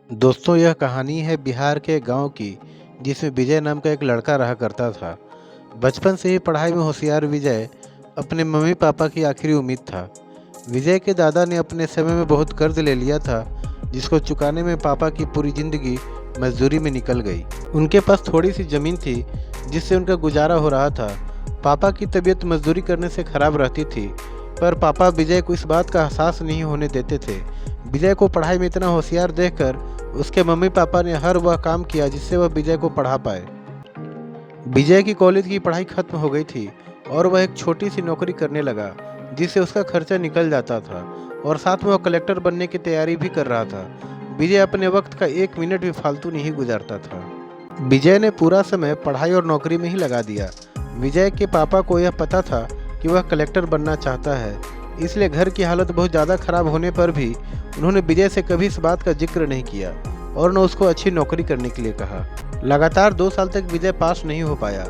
दोस्तों, यह कहानी है बिहार के गांव की, जिसमें विजय नाम का एक लड़का रहा करता था। बचपन से ही पढ़ाई में होशियार विजय अपने मम्मी पापा की आखिरी उम्मीद था। विजय के दादा ने अपने समय में बहुत कर्ज ले लिया था, जिसको चुकाने में पापा की पूरी जिंदगी मजदूरी में निकल गई। उनके पास थोड़ी सी ज़मीन थी, जिससे उनका गुजारा हो रहा था। पापा की तबीयत मजदूरी करने से खराब रहती थी, पर पापा विजय को इस बात का एहसास नहीं होने देते थे। विजय को पढ़ाई में इतना होशियार देखकर उसके मम्मी पापा ने हर वह काम किया जिससे वह विजय को पढ़ा पाए। विजय की कॉलेज की पढ़ाई खत्म हो गई थी और वह एक छोटी सी नौकरी करने लगा, जिससे उसका खर्चा निकल जाता था और साथ में वह कलेक्टर बनने की तैयारी भी कर रहा था। विजय अपने वक्त का एक मिनट भी फालतू नहीं गुजारता था। विजय ने पूरा समय पढ़ाई और नौकरी में ही लगा दिया। विजय के पापा को यह पता था कि वह कलेक्टर बनना चाहता है, इसलिए घर की हालत बहुत ज़्यादा खराब होने पर भी उन्होंने विजय से कभी इस बात का जिक्र नहीं किया और न उसको अच्छी नौकरी करने के लिए कहा। लगातार 2 साल तक विजय पास नहीं हो पाया।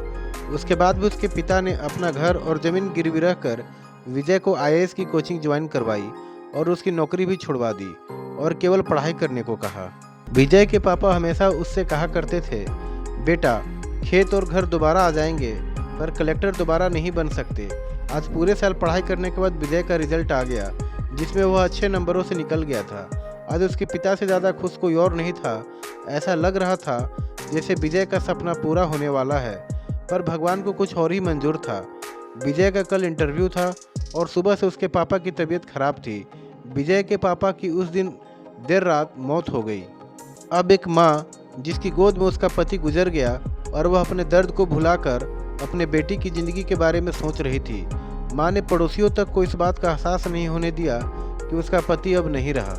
उसके बाद भी उसके पिता ने अपना घर और ज़मीन गिरवी रख कर विजय को आईएएस की कोचिंग ज्वाइन करवाई और उसकी नौकरी भी छुड़वा दी और केवल पढ़ाई करने को कहा। विजय के पापा हमेशा उससे कहा करते थे, बेटा, खेत और घर दोबारा आ जाएंगे, पर कलेक्टर दोबारा नहीं बन सकते। आज पूरे साल पढ़ाई करने के बाद विजय का रिजल्ट आ गया, जिसमें वह अच्छे नंबरों से निकल गया था। आज उसके पिता से ज़्यादा खुश कोई और नहीं था। ऐसा लग रहा था जैसे विजय का सपना पूरा होने वाला है, पर भगवान को कुछ और ही मंजूर था। विजय का कल इंटरव्यू था और सुबह से उसके पापा की तबीयत खराब थी। विजय के पापा की उस दिन देर रात मौत हो गई। अब एक माँ, जिसकी गोद में उसका पति गुजर गया और वह अपने दर्द को भुलाकर अपने बेटी की ज़िंदगी के बारे में सोच रही थी। माँ ने पड़ोसियों तक को इस बात का एहसास नहीं होने दिया कि उसका पति अब नहीं रहा।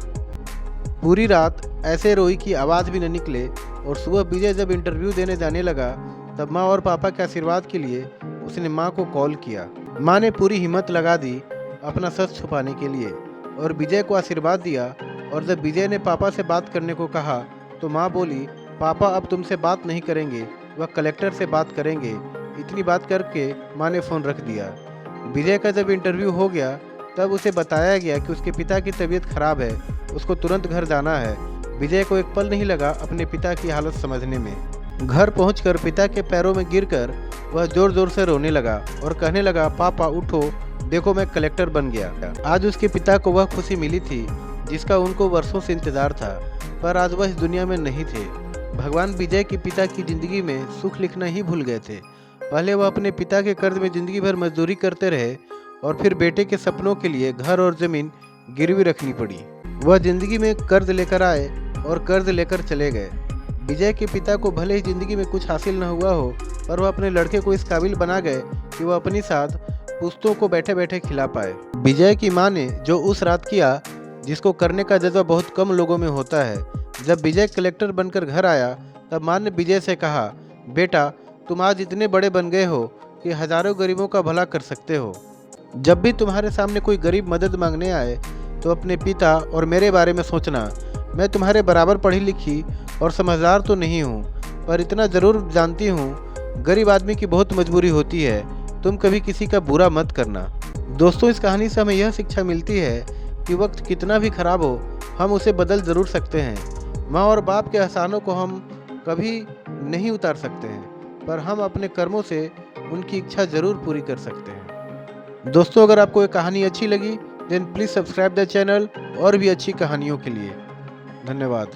पूरी रात ऐसे रोई कि आवाज़ भी न निकले और सुबह विजय जब इंटरव्यू देने जाने लगा, तब माँ और पापा के आशीर्वाद के लिए उसने माँ को कॉल किया। माँ ने पूरी हिम्मत लगा दी अपना सच छुपाने के लिए और विजय को आशीर्वाद दिया। और जब विजय ने पापा से बात करने को कहा, तो माँ बोली, पापा अब तुमसे बात नहीं करेंगे, वह कलेक्टर से बात करेंगे। इतनी बात करके माँ ने फ़ोन रख दिया। विजय का जब इंटरव्यू हो गया, तब उसे बताया गया कि उसके पिता की तबीयत खराब है, उसको तुरंत घर जाना है। विजय को एक पल नहीं लगा अपने पिता की हालत समझने में। घर पहुंचकर पिता के पैरों में गिरकर वह जोर जोर से रोने लगा और कहने लगा, पापा उठो, देखो मैं कलेक्टर बन गया। आज उसके पिता को वह खुशी मिली थी जिसका उनको वर्षों से इंतजार था, पर आज वह इस दुनिया में नहीं थे। भगवान विजय के पिता की जिंदगी में सुख लिखना ही भूल गए थे। पहले वह अपने पिता के कर्ज में जिंदगी भर मजदूरी करते रहे और फिर बेटे के सपनों के लिए घर और जमीन गिरवी रखनी पड़ी। वह जिंदगी में कर्ज लेकर आए और कर्ज लेकर चले गए। विजय के पिता को भले ही जिंदगी में कुछ हासिल न हुआ हो, पर वह अपने लड़के को इस काबिल बना गए कि वह अपनी साथ पुश्तों को बैठे बैठे खिला पाए। विजय की माँ ने जो उस रात किया, जिसको करने का जज्बा बहुत कम लोगों में होता है। जब विजय कलेक्टर बनकर घर आया, तब माँ ने विजय से कहा, बेटा, तुम आज इतने बड़े बन गए हो कि हजारों गरीबों का भला कर सकते हो। जब भी तुम्हारे सामने कोई गरीब मदद मांगने आए, तो अपने पिता और मेरे बारे में सोचना। मैं तुम्हारे बराबर पढ़ी लिखी और समझदार तो नहीं हूँ, पर इतना ज़रूर जानती हूँ, गरीब आदमी की बहुत मजबूरी होती है। तुम कभी किसी का बुरा मत करना। दोस्तों, इस कहानी से हमें यह शिक्षा मिलती है कि वक्त कितना भी खराब हो, हम उसे बदल ज़रूर सकते हैं। माँ और बाप के एहसानों को हम कभी नहीं उतार सकते हैं, पर हम अपने कर्मों से उनकी इच्छा ज़रूर पूरी कर सकते हैं। दोस्तों, अगर आपको ये कहानी अच्छी लगी, then please subscribe the channel और भी अच्छी कहानियों के लिए। धन्यवाद।